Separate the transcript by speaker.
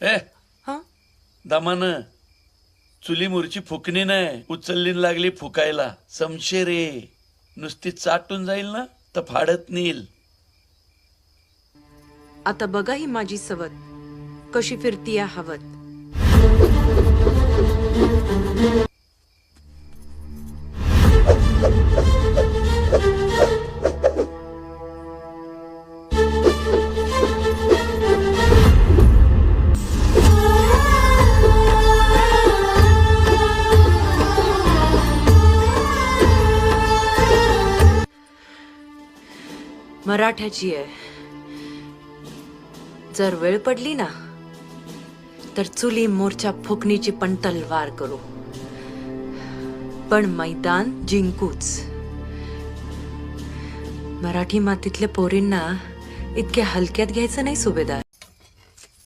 Speaker 1: ए
Speaker 2: हा
Speaker 1: दमान चुली मुरची फुकणी नाही, उचलली न लागली फुकायला. समशे रे, नुसती चाटून जाईल ना तर फाडत नेईल.
Speaker 2: आता बघा ही माझी सवत कशी फिरतीये हवत. मराठ्याची आहे. जर वेळ पडली ना तर चुली मोरच्या फुकणीची पण तलवार करू, पण मैदान जिंकूच. मराठी मातीतल्या पोरींना इतक्या हलक्यात घ्यायचं नाही सुभेदार.